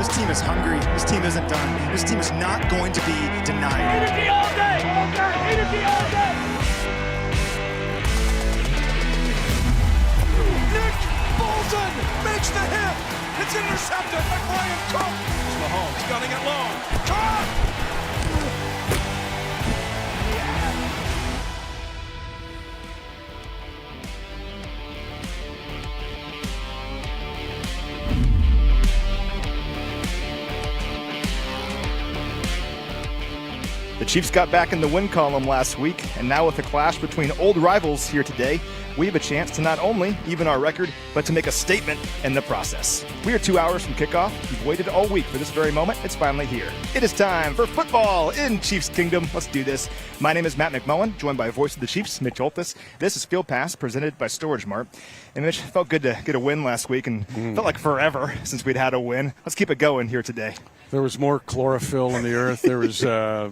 This team is hungry. This team isn't done. This team is not going to be denied. Energy all day! Energy all day! Nick Bolton makes the hit. It's intercepted by Brian Cook. It's Mahomes gunning it long. Caught! The Chiefs got back in the win column last week, and now with a clash between old rivals here today, we have a chance to not only even our record, but to make a statement in the process. We are 2 hours from kickoff. We've waited all week for this very moment. It's finally here. It is time for football in Chiefs Kingdom. Let's do this. My name is Matt McMullen, joined by voice of the Chiefs, Mitch Holthus. This is Field Pass, presented by StorageMart. And Mitch, felt good to get a win last week, and felt like forever since we'd had a win. Let's keep it going here today. There was more chlorophyll in the earth. There was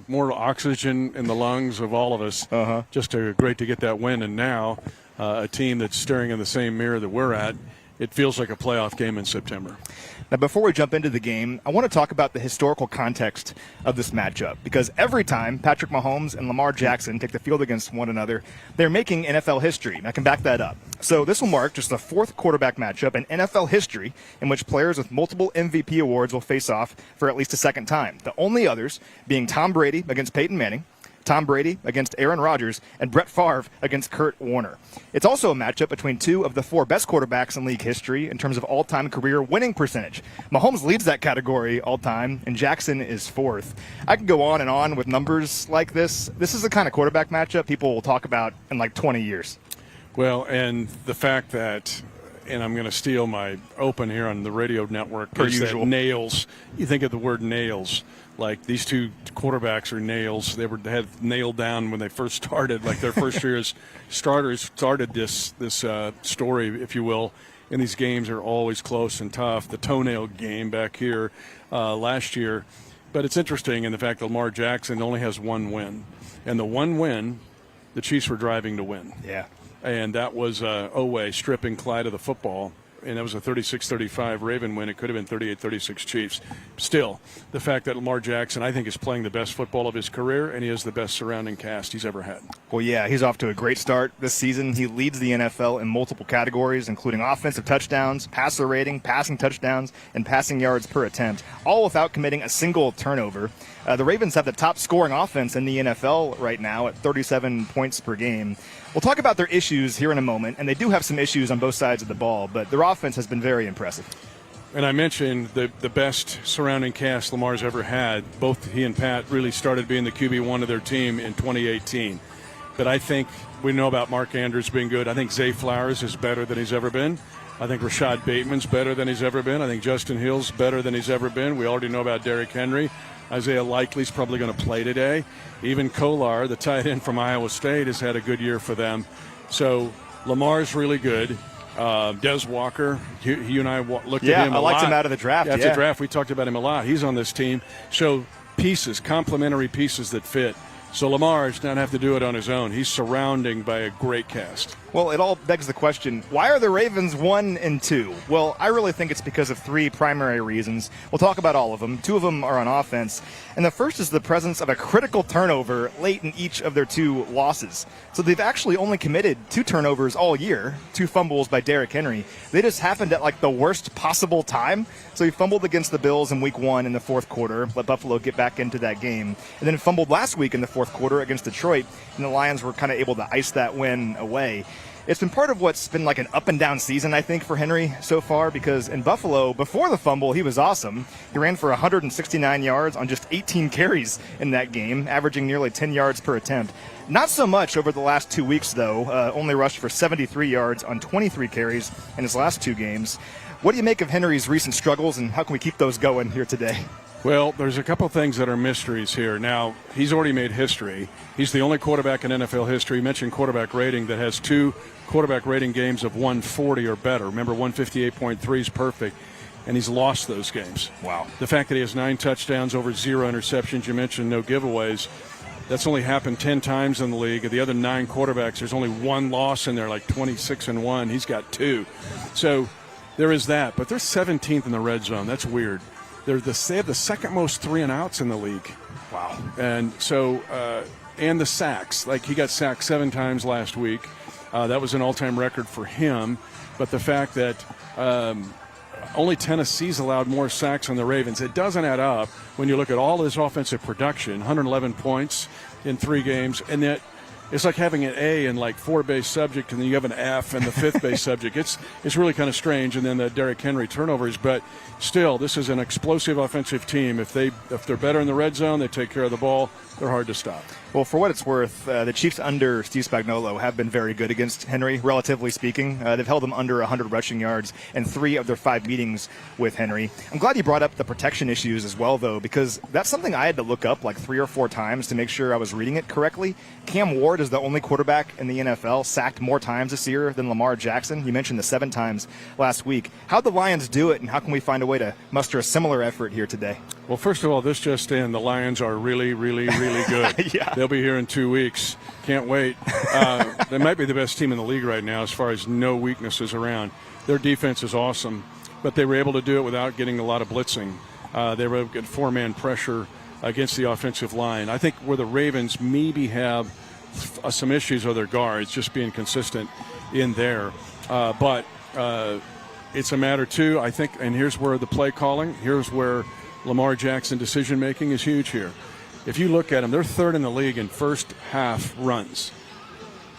more oxygen in the lungs of all of us. Just great to get that win. And now a team that's staring in the same mirror that we're at, it feels like a playoff game in September. Now, before we jump into the game, I want to talk about the historical context of this matchup, because every time Patrick Mahomes and Lamar Jackson take the field against one another, they're making NFL history, and I can back that up. So this will mark just the fourth quarterback matchup in NFL history in which players with multiple MVP awards will face off for at least a second time. The only others being Tom Brady against Peyton Manning, Tom Brady against Aaron Rodgers, and Brett Favre against Kurt Warner. It's also a matchup between two of the four best quarterbacks in league history in terms of all-time career winning percentage. Mahomes leads that category all-time, and Jackson is fourth. I can go on and on with numbers like this. This is the kind of quarterback matchup people will talk about in like 20 years. Well, and the fact that, and I'm going to steal my open here on the radio network, Per is that usual. nails. You think of the word nails. Like, these two quarterbacks are nails. They had nailed down when they first started. Like, their first year as starters started this story, if you will. And these games are always close and tough. The toenail game back here last year. But it's interesting in the fact that Lamar Jackson only has one win. And the one win, the Chiefs were driving to win. Yeah. And that was Oweh stripping Clyde of the football. And that was a 36-35 Raven win. It could have been 38-36 Chiefs. Still, the fact that Lamar Jackson, I think, is playing the best football of his career, and he has the best surrounding cast he's ever had. Well, yeah, he's off to a great start this season. He leads the NFL in multiple categories, including offensive touchdowns, passer rating, passing touchdowns, and passing yards per attempt, all without committing a single turnover. The Ravens have the top scoring offense in the NFL right now at 37 points per game. We'll talk about their issues here in a moment, and they do have some issues on both sides of the ball, but their offense has been very impressive. And I mentioned the best surrounding cast Lamar's ever had. Both he and Pat really started being the QB1 of their team in 2018. But I think we know about Mark Andrews being good. I think Zay Flowers is better than he's ever been. I think Rashad Bateman's better than he's ever been. I think Justin Hill's better than he's ever been. We already know about Derrick Henry. Isaiah Likely's probably going to play today. Even Kolar, the tight end from Iowa State, has had a good year for them. So Lamar's really good. Des Walker, you and I looked at him a lot. I liked him out of the draft. After the draft, we talked about him a lot. He's on this team. So pieces, complementary pieces that fit. So Lamar does not have to do it on his own. He's surrounding by a great cast. Well, it all begs the question, why are the Ravens 1-2? Well, I really think it's because of three primary reasons. We'll talk about all of them. Two of them are on offense. And the first is the presence of a critical turnover late in each of their two losses. So they've actually only committed 2 turnovers all year, 2 fumbles by Derrick Henry. They just happened at like the worst possible time. So he fumbled against the Bills in week 1 in the fourth quarter, let Buffalo get back into that game. And then fumbled last week in the fourth quarter against Detroit, and the Lions were kind of able to ice that win away. It's been part of what's been like an up and down season, I think, for Henry so far, because in Buffalo, before the fumble, he was awesome. He ran for 169 yards on just 18 carries in that game, averaging nearly 10 yards per attempt. Not so much over the last 2 weeks, though. Only rushed for 73 yards on 23 carries in his last 2 games. What do you make of Henry's recent struggles, and how can we keep those going here today? Well, there's a couple things that are mysteries here. Now, he's already made history. He's the only quarterback in NFL history, you mentioned quarterback rating, that has 2 quarterback rating games of 140 or better. Remember, 158.3 is perfect, and he's lost those games. Wow. The fact that he has 9 touchdowns, over 0 interceptions, you mentioned no giveaways, that's only happened 10 times in the league. Of the other 9 quarterbacks, there's only 1 loss in there, like 26-1. He's got 2. So there is that. But they're 17th in the red zone. That's weird. They have the second most 3-and-outs in the league. Wow. And so, and the sacks. Like, he got sacked 7 times last week. That was an all-time record for him. But the fact that only Tennessee's allowed more sacks than the Ravens, it doesn't add up when you look at all his offensive production, 111 points in 3 games, and that it's like having an A in like 4 base subject, and then you have an F in the 5th base subject. It's really kind of strange. And then the Derrick Henry turnovers, but still, this is an explosive offensive team. If they're better in the red zone, they take care of the ball. They're hard to stop. Well, for what it's worth, the Chiefs under Steve Spagnuolo have been very good against Henry, relatively speaking. They've held him under 100 rushing yards in 3 of their 5 meetings with Henry. I'm glad you brought up the protection issues as well, though, because that's something I had to look up like 3 or 4 times to make sure I was reading it correctly. Cam Ward is the only quarterback in the NFL sacked more times this year than Lamar Jackson. You mentioned the 7 times last week. How'd the Lions do it, and how can we find a way to muster a similar effort here today? Well, first of all, this just in, the Lions are really, really, really good. Yeah. They'll be here in 2 weeks. Can't wait. They might be the best team in the league right now as far as no weaknesses around. Their defense is awesome, but they were able to do it without getting a lot of blitzing. They were able to get 4-man pressure against the offensive line. I think where the Ravens maybe have some issues are their guards, just being consistent in there. But it's a matter, too, I think, and here's where the play calling, here's where Lamar Jackson decision-making is huge here. If you look at them, they're 3rd in the league in first half runs.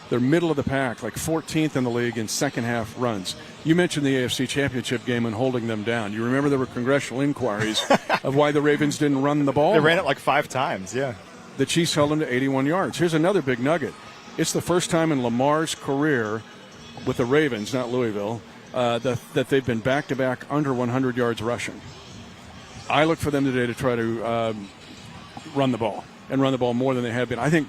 They're middle of the pack, like 14th in the league in second half runs. You mentioned the AFC Championship game and holding them down. You remember there were congressional inquiries of why the Ravens didn't run the ball. They ran it like 5 times, yeah. The Chiefs held them to 81 yards. Here's another big nugget. It's the first time in Lamar's career with the Ravens, not Louisville, that they've been back-to-back under 100 yards rushing. I look for them today to try to run the ball and run the ball more than they have been. I think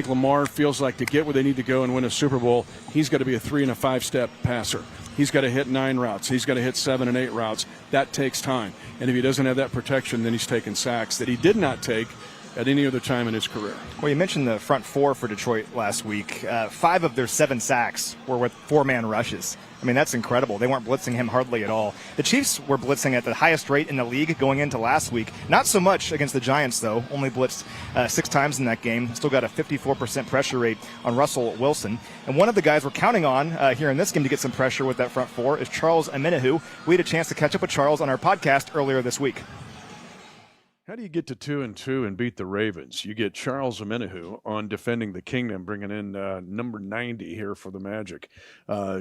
Lamar feels like to get where they need to go and win a Super Bowl, he's got to be a 3- and 5-step passer. He's got to hit 9 routes. He's got to hit 7 and 8 routes. That takes time. And if he doesn't have that protection, then he's taking sacks that he did not take at any other time in his career. Well, you mentioned the front 4 for Detroit last week. 5 of their 7 sacks were with 4-man rushes. I mean, that's incredible. They weren't blitzing him hardly at all. The Chiefs were blitzing at the highest rate in the league going into last week. Not so much against the Giants, though. Only blitzed 6 times in that game. Still got a 54% pressure rate on Russell Wilson. And one of the guys we're counting on here in this game to get some pressure with that front 4 is Charles Omenihu. We had a chance to catch up with Charles on our podcast earlier this week. How do you get to 2-2 and beat the Ravens? You get Charles Omenihu on defending the kingdom, bringing in number 90 here for the Magic. How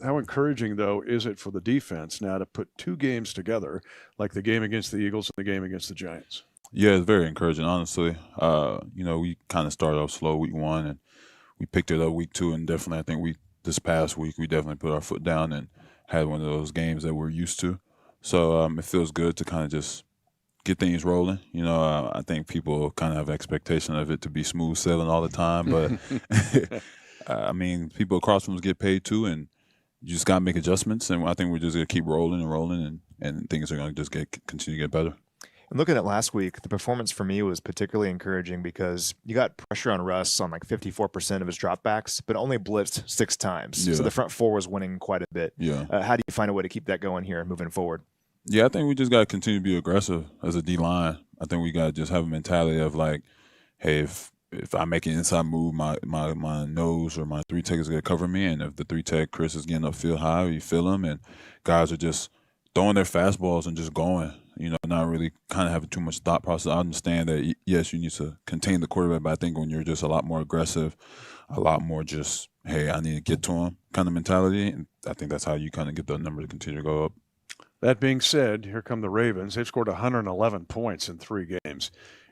encouraging, though, is it for the defense now to put 2 games together, like the game against the Eagles and the game against the Giants? Yeah, it's very encouraging, honestly. We kind of started off slow week 1, and we picked it up week 2, and definitely I think this past week we definitely put our foot down and had one of those games that we're used to. So it feels good to kind of just get things rolling. I think people kind of have expectation of it to be smooth sailing all the time, but I mean, people across from us get paid too, and you just got to make adjustments. And I think we're just going to keep rolling and rolling, and things are going to just continue to get better. And looking at last week, the performance for me was particularly encouraging because you got pressure on Russ on like 54% of his dropbacks, but only blitzed 6 times. Yeah. So the front 4 was winning quite a bit. Yeah. How do you find a way to keep that going here moving forward? Yeah, I think we just got to continue to be aggressive as a D-line. I think we got to just have a mentality of like, hey, if I make an inside move, my nose or my 3-tech is going to cover me. And if the 3-tech, Chris, is getting upfield high, you feel him. And guys are just throwing their fastballs and just going, not really kind of having too much thought process. I understand that, yes, you need to contain the quarterback, but I think when you're just a lot more aggressive, a lot more just, hey, I need to get to him kind of mentality, and I think that's how you kind of get the number to continue to go up. That being said, here come the Ravens. They've scored 111 points in 3 games.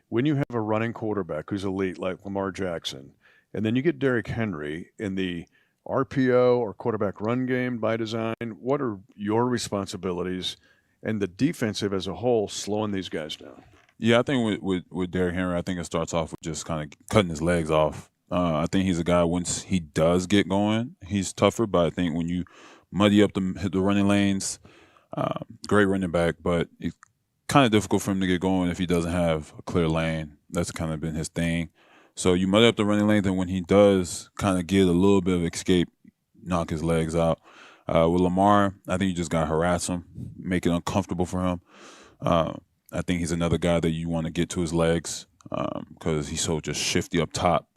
When you have a running quarterback who's elite like Lamar Jackson, and then you get Derrick Henry in the RPO or quarterback run game by design, what are your responsibilities and the defensive as a whole slowing these guys down? Yeah, I think with Derrick Henry, I think it starts off with just kind of cutting his legs off. I think he's a guy, once he does get going, he's tougher. But I think when you muddy up the running lanes, great running back, but it's kind of difficult for him to get going if he doesn't have a clear lane. That's kind of been his thing. So you muddy up the running lanes, and when he does kind of get a little bit of escape, knock his legs out. With Lamar, I think you just got to harass him, make it uncomfortable for him. I think he's another guy that you want to get to his legs because he's so just shifty up top.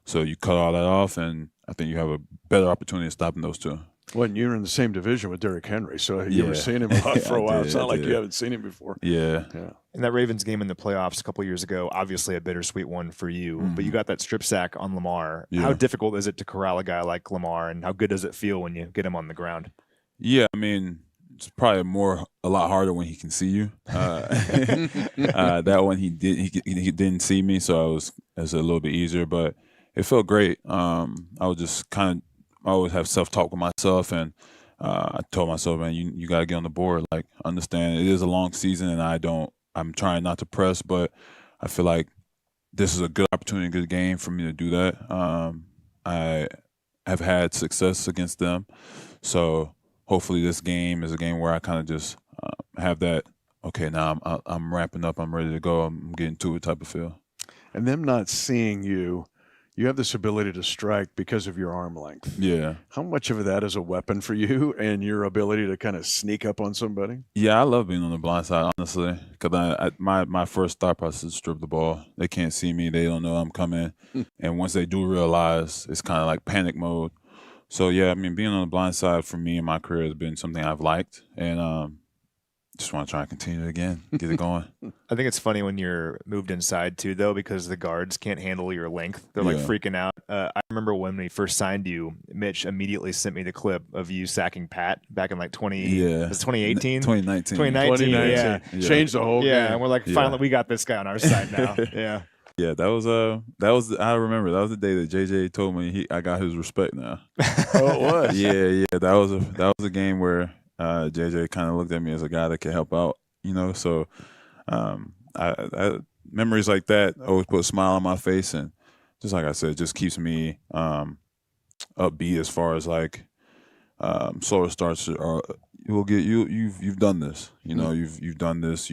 So you cut all that off, and I think you have a better opportunity of stopping those two. Well, and you're in the same division with Derrick Henry, so you were seeing him a lot for a while. It's not like you haven't seen him before. Yeah. And that Ravens game in the playoffs a couple years ago, obviously a bittersweet one for you, but you got that strip sack on Lamar. Yeah. How difficult is it to corral a guy like Lamar, and how good does it feel when you get him on the ground? Yeah, I mean, it's probably a lot harder when he can see you. That one he didn't see me, so it was a little bit easier, but it felt great. I was just I always have self-talk with myself, and I told myself, man, you got to get on the board. Like, understand it is a long season, and I'm trying not to press, but I feel like this is a good opportunity, a good game for me to do that. I have had success against them, so hopefully this game is a game where I kind of just have that, okay, now I'm ramping up, I'm ready to go, I'm getting to it type of feel. And them not seeing you, you have this ability to strike because of your arm length. Yeah. How much of that is a weapon for you and your ability to kind of sneak up on somebody? Yeah, I love being on the blind side, honestly, because my first thought process is strip the ball. They can't see me. They don't know I'm coming. And once they do realize, it's kind of like panic mode. So, yeah, I mean, being on the blind side for me in my career has been something I've liked. And just want to try and continue it again, get it going. I think it's funny when you're moved inside too, though, because the guards can't handle your length. They're like freaking out. I remember when we first signed you, Mitch immediately sent me the clip of you sacking Pat back in like 2018? 2019. 2019. Yeah. Changed the whole game. And we're like, finally, we got this guy on our side now. Yeah. Yeah, that was I remember that was the day that JJ told me I got his respect now. Oh, it was. Yeah, that was a game where JJ kind of looked at me as a guy that could help out, So, memories like that always put a smile on my face, and just like I said, it just keeps me upbeat as far as like slower starts will get you. You've done this, You've done this.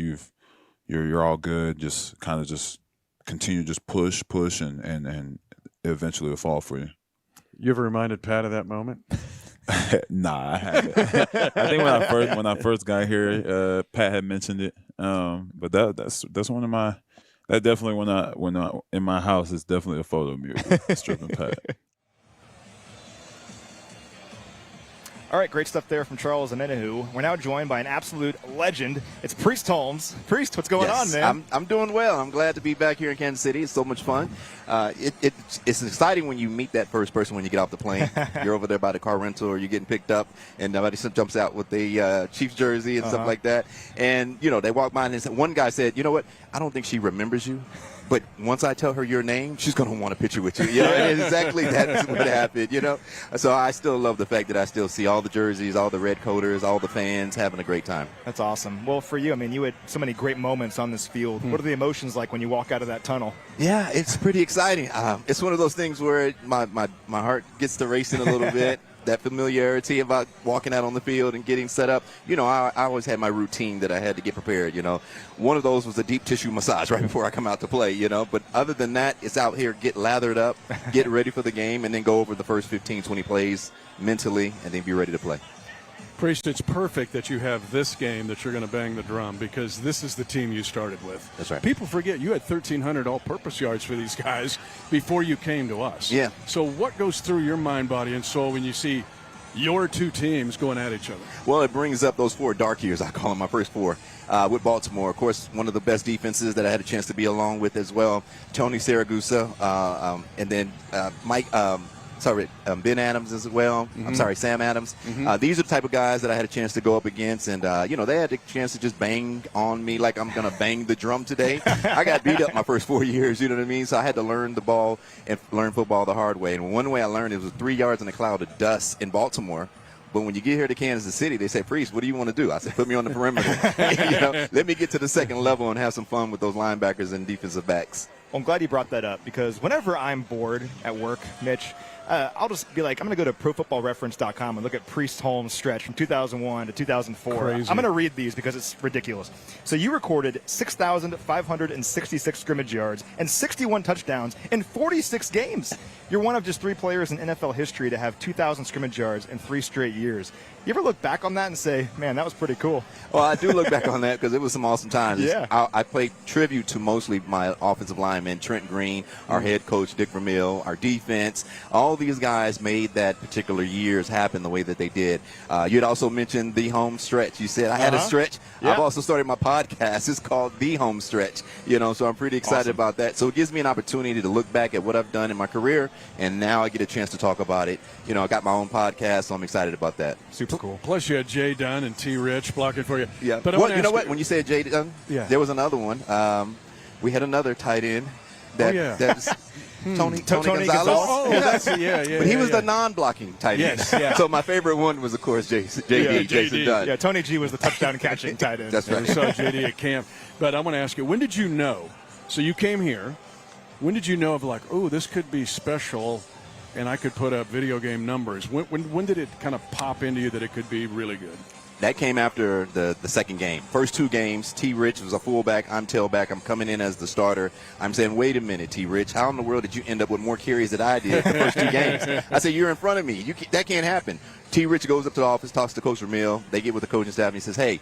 You're all good. Just kind of just continue, just push, and eventually it'll fall for you. You ever reminded Pat of that moment? Nah, I haven't. I think when I first got here, Pat had mentioned it. But that's one of my definitely when I in my house, it's definitely a photo of me stripping Pat. All right, great stuff there from Charles and Menahu. We're now joined by an absolute legend. It's Priest Holmes. Priest, what's going on, man? I'm doing well. I'm glad to be back here in Kansas City. It's so much fun. It's exciting when you meet that first person when you get off the plane. You're over there by the car rental or you're getting picked up, and somebody jumps out with the Chiefs jersey and stuff like that. And, they walk by and one guy said, you know what, I don't think she remembers you. But once I tell her your name, she's going to want a picture with you. And exactly that's what happened, So I still love the fact that I still see all the jerseys, all the red coaters, all the fans having a great time. That's awesome. Well, for you, I mean, you had so many great moments on this field. What are the emotions like when you walk out of that tunnel? Yeah, it's pretty exciting. It's one of those things where my heart gets to racing a little bit. That familiarity about walking out on the field and getting set up. I always had my routine that I had to get prepared, One of those was a deep tissue massage right before I come out to play, But other than that, it's out here, get lathered up, get ready for the game, and then go over the first 15, 20 plays mentally, and then be ready to play. Priest, it's perfect that you have this game that you're going to bang the drum because this is the team you started with. That's right. People forget you had 1,300 all-purpose yards for these guys before you came to us. Yeah. So what goes through your mind, body, and soul when you see your two teams going at each other? Well, it brings up those 4 dark years, I call them my first 4, with Baltimore. Of course, one of the best defenses that I had a chance to be along with as well. Tony Siragusa, and then Ben Adams as well. Sam Adams. These are the type of guys that I had a chance to go up against, and they had the chance to just bang on me like I'm going to bang the drum today. I got beat up my first 4 years, you know what I mean? So I had to learn the ball and learn football the hard way. And one way I learned it was 3 yards in a cloud of dust in Baltimore. But when you get here to Kansas City, they say, Priest, what do you want to do? I said, put me on the perimeter. Let me get to the second level and have some fun with those linebackers and defensive backs. Well, I'm glad you brought that up because whenever I'm bored at work, Mitch, I'll just be like, I'm going to go to ProFootballReference.com and look at Priest Holmes' stretch from 2001 to 2004. Crazy. I'm going to read these because it's ridiculous. So you recorded 6,566 scrimmage yards and 61 touchdowns in 46 games. You're one of just 3 players in NFL history to have 2,000 scrimmage yards in 3 straight years. You ever look back on that and say, man, that was pretty cool? Well, I do look back on that because it was some awesome times. Yeah. I played tribute to mostly my offensive linemen, Trent Green, our head coach, Dick Vermeil, our defense. All these guys made that particular years happen the way that they did. You'd also mentioned the home stretch. You said I had a stretch. Yeah. I've also started my podcast. It's called The Home Stretch, so I'm pretty excited about that. So it gives me an opportunity to look back at what I've done in my career, and now I get a chance to talk about it. I got my own podcast, so I'm excited about that. Super cool. Plus, you had Jay Dunn and T. Rich blocking for you. Yeah. But Well, you know what? When you said Jay Dunn, Yeah. there was another one. We had another tight end. That was Tony Gonzalez. Oh, that's yeah. But he was the non-blocking tight end. Yes, yeah. So my favorite one was, of course, Jason Dunn. Yeah, Tony G was the touchdown catching tight end. That's right. We saw JD at camp. But I want to ask you, when did you know? So you came here. When did you know of like, oh, this could be special, and I could put up video game numbers? When did it kind of pop into you that it could be really good? That came after the second game. First two games, T. Rich was a fullback. I'm tailback. I'm coming in as the starter. I'm saying, wait a minute, T. Rich. How in the world did you end up with more carries than I did the first two games? I said, you're in front of me. That can't happen. T. Rich goes up to the office, talks to Coach Vermeil. They get with the coaching staff, and he says, hey,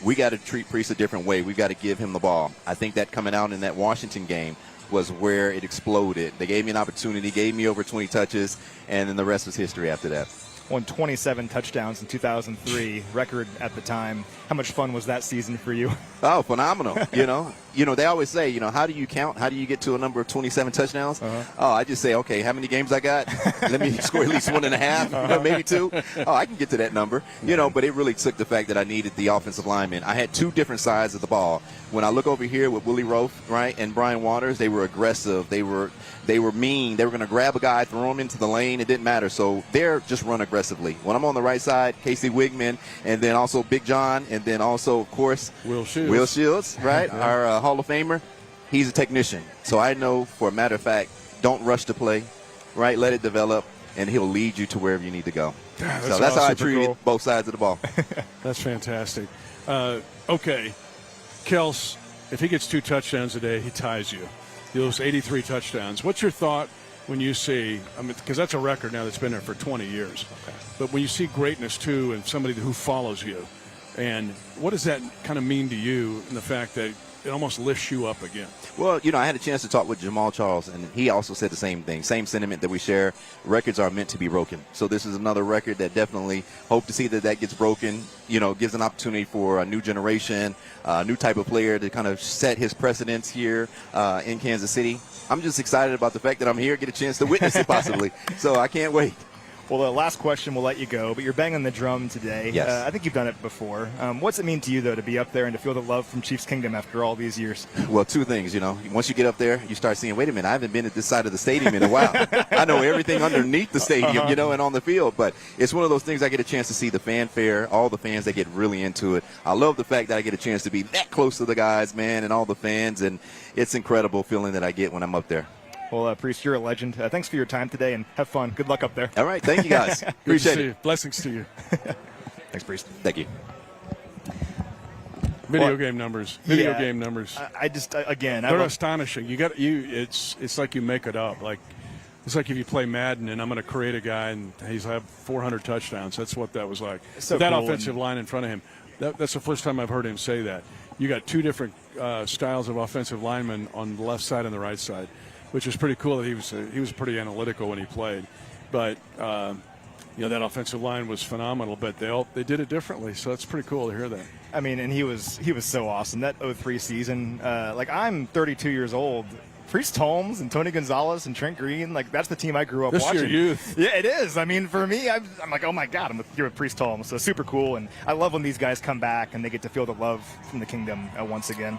we got to treat Priest a different way. We've got to give him the ball. I think that coming out in that Washington game was where it exploded. They gave me an opportunity, gave me over 20 touches, and then the rest was history after that. Won 27 touchdowns in 2003, record at the time. How much fun was that season for you? Oh, phenomenal. They always say, how do you count? How do you get to a number of 27 touchdowns? Oh, I just say, okay, how many games I got? Let me score at least 1.5, maybe 2. Oh, I can get to that number. But it really took the fact that I needed the offensive linemen. I had two different sides of the ball. When I look over here with Willie Roaf, right, and Brian Waters, they were aggressive. They were mean. They were going to grab a guy, throw him into the lane. It didn't matter. So they're just run aggressively. When I'm on the right side, Casey Wigman, and then also Big John, and then also, of course, Will Shields, right, our Hall of Famer. He's a technician. So I know, for a matter of fact, don't rush the play, right? Let it develop, and he'll lead you to wherever you need to go. So that's how I treat both sides of the ball. That's fantastic. Okay, Kels, if he gets 2 touchdowns a day, he ties you. Those 83 touchdowns. What's your thought when you see, because that's a record now that's been there for 20 years. Okay. But when you see greatness, too, and somebody who follows you, and what does that kind of mean to you in the fact that it almost lifts you up again? Well, I had a chance to talk with Jamal Charles, and he also said the same thing, same sentiment that we share. Records are meant to be broken. So this is another record that definitely hope to see that gets broken, gives an opportunity for a new generation, a new type of player to kind of set his precedence here in Kansas City. I'm just excited about the fact that I'm here, get a chance to witness it possibly. So I can't wait. Well, the last question, we'll let you go, but you're banging the drum today. Yes. I think you've done it before. What's it mean to you, though, to be up there and to feel the love from Chiefs Kingdom after all these years? Well, 2 things, Once you get up there, you start seeing, wait a minute, I haven't been at this side of the stadium in a while. I know everything underneath the stadium, and on the field. But it's one of those things I get a chance to see the fanfare, all the fans that get really into it. I love the fact that I get a chance to be that close to the guys, man, and all the fans. And it's incredible feeling that I get when I'm up there. Well, Priest, you're a legend. Thanks for your time today, and have fun. Good luck up there. All right. Thank you, guys. Appreciate it. Blessings to you. Thanks, Priest. Thank you. Video game numbers. I just, again, they're astonishing. It's like you make it up. It's like if you play Madden and I'm going to create a guy and he's have 400 touchdowns. That's what that was like. So that cool. offensive line in front of him. That's the first time I've heard him say that. You got 2 different styles of offensive linemen on the left side and the right side, which was pretty cool. That he was pretty analytical when he played, but that offensive line was phenomenal. But they did it differently, so it's pretty cool to hear that. I mean, and he was so awesome. That 03 season, I'm 32 years old. Priest Holmes and Tony Gonzalez and Trent Green, that's the team I grew up watching. This is your youth. Yeah, it is. I mean, for me, I'm like, oh my God, I'm here with Priest Holmes. So super cool, and I love when these guys come back and they get to feel the love from the Kingdom once again.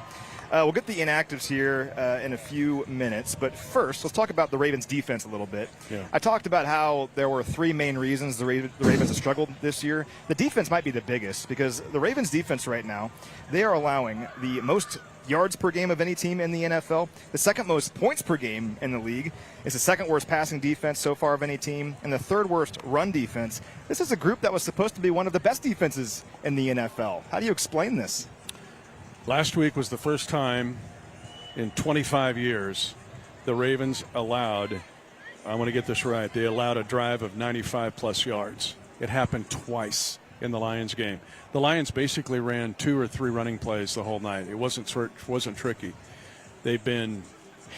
We'll get the inactives here in a few minutes, but first, let's talk about the Ravens defense a little bit. Yeah. I talked about how there were 3 main reasons the Ravens have struggled this year. The defense might be the biggest because the Ravens defense right now, they are allowing the most yards per game of any team in the NFL, the second most points per game in the league. It's the second worst passing defense so far of any team, and the third worst run defense. This is a group that was supposed to be one of the best defenses in the NFL. How do you explain this? Last week was the first time in 25 years the Ravens allowed, I want to get this right, they allowed a drive of 95-plus yards. It happened twice in the Lions game. The Lions basically ran 2 or 3 running plays the whole night. It wasn't tricky. They've been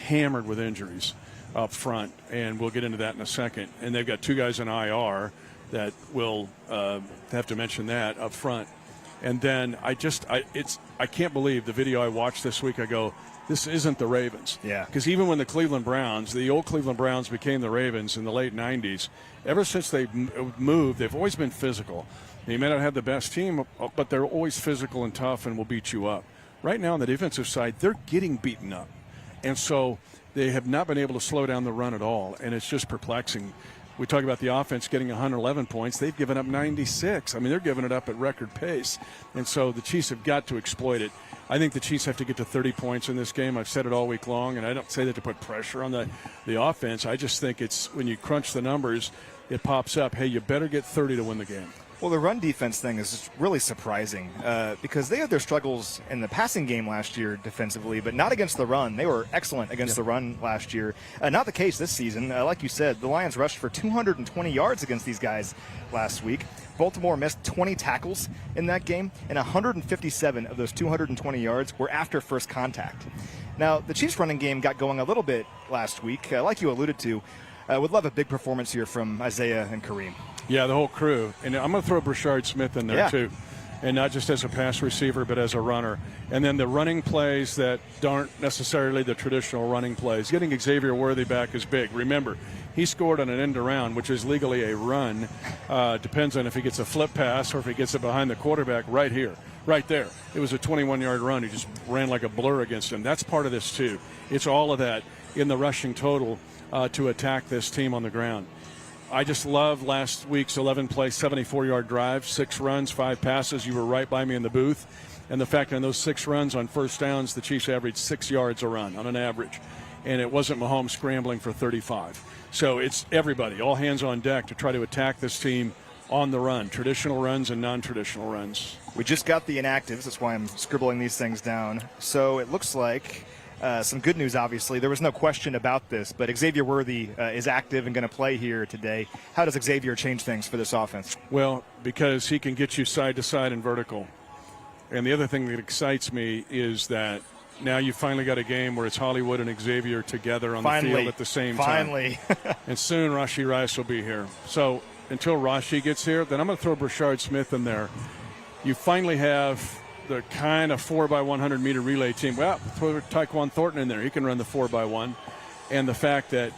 hammered with injuries up front, and we'll get into that in a second. And they've got 2 guys in IR that will have to mention that up front. And then I can't believe the video I watched this week. I go, this isn't the Ravens. Yeah. Because even when the old Cleveland Browns became the Ravens in the late 90s, ever since they moved, they've always been physical. They may not have the best team, but they're always physical and tough and will beat you up. Right now on the defensive side, they're getting beaten up. And so they have not been able to slow down the run at all, and it's just perplexing. We talk about the offense getting 111 points. They've given up 96. I mean, they're giving it up at record pace. And so the Chiefs have got to exploit it. I think the Chiefs have to get to 30 points in this game. I've said it all week long, and I don't say that to put pressure on the offense. I just think it's when you crunch the numbers, it pops up, hey, you better get 30 to win the game. Well, the run defense thing is just really surprising because they had their struggles in the passing game last year defensively, but not against the run. They were excellent against the run last year. Not the case this season. Like you said, the Lions rushed for 220 yards against these guys last week. Baltimore missed 20 tackles in that game, and 157 of those 220 yards were after first contact. Now, the Chiefs' running game got going a little bit last week, like you alluded to. Would love a big performance here from Isaiah and Kareem. Yeah, the whole crew. And I'm going to throw Brashard Smith in there, too. And not just as a pass receiver, but as a runner. And then the running plays that aren't necessarily the traditional running plays. Getting Xavier Worthy back is big. Remember, he scored on an end around, which is legally a run. Depends on if he gets a flip pass or if he gets it behind the quarterback right here, right there. It was a 21-yard run. He just ran like a blur against him. That's part of this, too. It's all of that in the rushing total to attack this team on the ground. I just love last week's 11-play, 74-yard drive, 6 runs, 5 passes. You were right by me in the booth. And the fact that on those 6 runs on first downs, the Chiefs averaged 6 yards a run on an average. And it wasn't Mahomes scrambling for 35. So it's everybody, all hands on deck to try to attack this team on the run, traditional runs and non-traditional runs. We just got the inactives. That's why I'm scribbling these things down. So it looks like some good news, obviously. There was no question about this, but Xavier Worthy is active and going to play here today. How does Xavier change things for this offense? Well, because he can get you side to side and vertical. And the other thing that excites me is that now you've finally got a game where it's Hollywood and Xavier together on the field at the same time. Finally. And soon Rashee Rice will be here. So until Rashee gets here, then I'm going to throw Brashard Smith in there. You finally have the kind of 4x100 meter relay team. Well, throw Tyquan Thornton in there. He can run the 4x1. And the fact that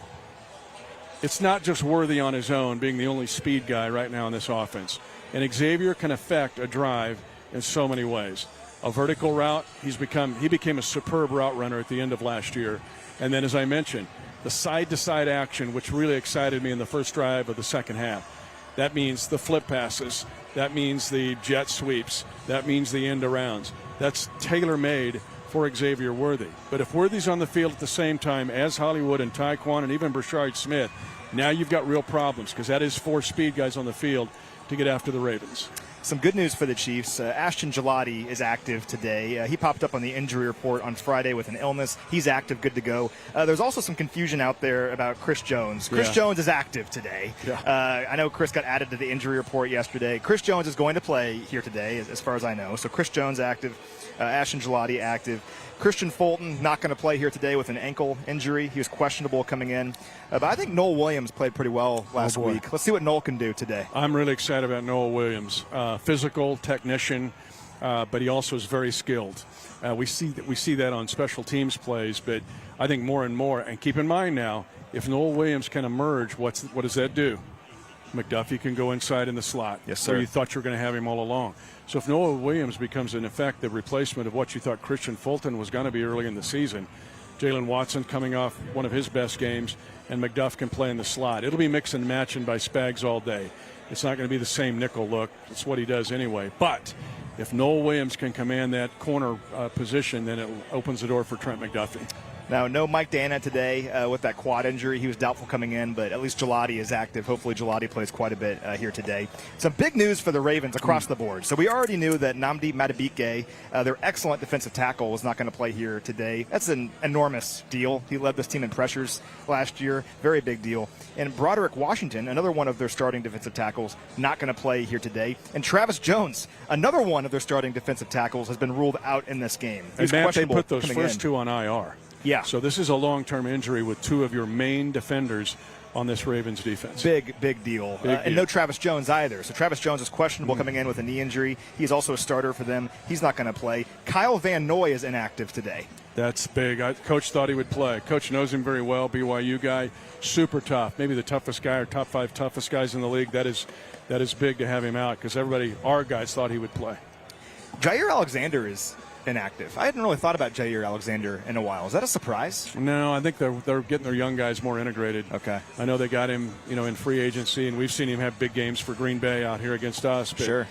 it's not just Worthy on his own being the only speed guy right now in this offense. And Xavier can affect a drive in so many ways. A vertical route, he became a superb route runner at the end of last year. And then, as I mentioned, the side-to-side action, which really excited me in the first drive of the second half. That means the flip passes. That means the jet sweeps. That means the end arounds. That's tailor-made for Xavier Worthy. But if Worthy's on the field at the same time as Hollywood and Tyquan and even Brashard Smith, now you've got real problems because that is 4 speed guys on the field to get after the Ravens. Some good news for the Chiefs. Ashton Gelati is active today. He popped up on the injury report on Friday with an illness. He's active, good to go. There's also some confusion out there about Chris Jones. Chris Jones is active today. Yeah. I know Chris got added to the injury report yesterday. Chris Jones is going to play here today, as far as I know. So Chris Jones active, Ashton Gelati active. Christian Fulton not going to play here today with an ankle injury. He was questionable coming in. But I think Noel Williams played pretty well last week. Let's see what Noel can do today. I'm really excited about Noel Williams. Physical technician, but he also is very skilled. We see that on special teams plays, but I think more and more. And keep in mind now, if Noel Williams can emerge, what does that do? McDuffie can go inside in the slot. Yes, sir. Where you thought you were going to have him all along. So if Noah Williams becomes, in effect, the replacement of what you thought Christian Fulton was going to be early in the season, Jalen Watson coming off one of his best games, and McDuff can play in the slot. It'll be mix and matching by Spags all day. It's not going to be the same nickel look. It's what he does anyway. But if Noel Williams can command that corner position, then it opens the door for Trent McDuffie. Now, no Mike Dana today with that quad injury. He was doubtful coming in, but at least Gelati is active. Hopefully Gelati plays quite a bit here today. Some big news for the Ravens across the board. So we already knew that Nnamdi Madubuike, their excellent defensive tackle, was not going to play here today. That's an enormous deal. He led this team in pressures last year. Very big deal. And Broderick Washington, another one of their starting defensive tackles, not going to play here today. And Travis Jones, another one of their starting defensive tackles, has been ruled out in this game. And Matt, they put those first two on IR. Yeah. So this is a long-term injury with two of your main defenders on this Ravens defense. Big deal. And no Travis Jones either. So Travis Jones is questionable coming in with a knee injury. He's also a starter for them. He's not going to play. Kyle Van Noy is inactive today. That's big. Coach thought he would play. Coach knows him very well, BYU guy. Super tough. Maybe the toughest guy or top 5 toughest guys in the league. That is big to have him out because our guys thought he would play. Jair Alexander is inactive. I hadn't really thought about Jair Alexander in a while. Is that a surprise? No, I think they're getting their young guys more integrated. Okay. I know they got him, in free agency, and we've seen him have big games for Green Bay out here against us. But sure.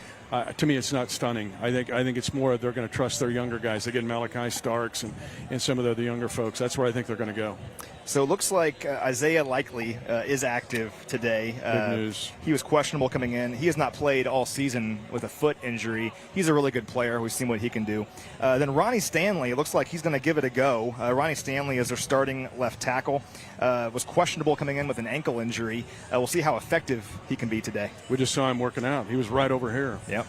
To me, it's not stunning. I think it's more they're going to trust their younger guys. They get Malachi Starks and some of the younger folks. That's where I think they're going to go. So it looks like Isaiah Likely is active today. Good news. He was questionable coming in. He has not played all season with a foot injury. He's a really good player. We've seen what he can do. Then Ronnie Stanley, it looks like he's going to give it a go. Ronnie Stanley is their starting left tackle. Was questionable coming in with an ankle injury. We'll see how effective he can be today. We just saw him working out. He was right over here. Yep.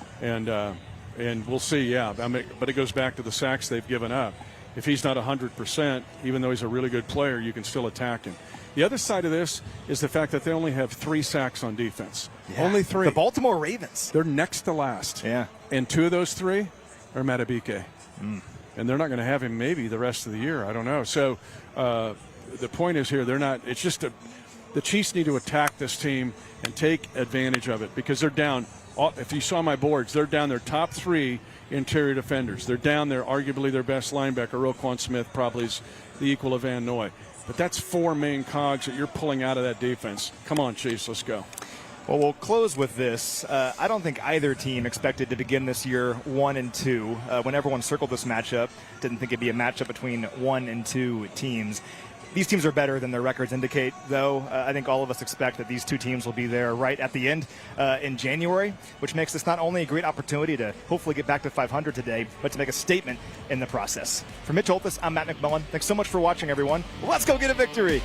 And we'll see, yeah. But it goes back to the sacks they've given up. If he's not 100%, even though he's a really good player, you can still attack him. The other side of this is the fact that they only have 3 sacks on defense. Yeah. Only 3. The Baltimore Ravens. They're next to last. Yeah. And 2 of those 3 are Madubuike. And they're not going to have him maybe the rest of the year. I don't know. So the point is here, they're not – it's just the Chiefs need to attack this team and take advantage of it because they're down. If you saw my boards, they're down their top 3 interior defenders. They're down there, arguably their best linebacker, Roquan Smith, probably is the equal of Van Noy. But that's 4 main cogs that you're pulling out of that defense. Come on, Chiefs, let's go. Well, we'll close with this. I don't think either team expected to begin this year 1-2. When everyone circled this matchup, didn't think it'd be a matchup between 1 and 2 teams. These teams are better than their records indicate, though. I think all of us expect that these 2 teams will be there right at the end in January, which makes this not only a great opportunity to hopefully get back to 500 today, but to make a statement in the process. For Mitch Holthus, I'm Matt McMullen. Thanks so much for watching, everyone. Let's go get a victory.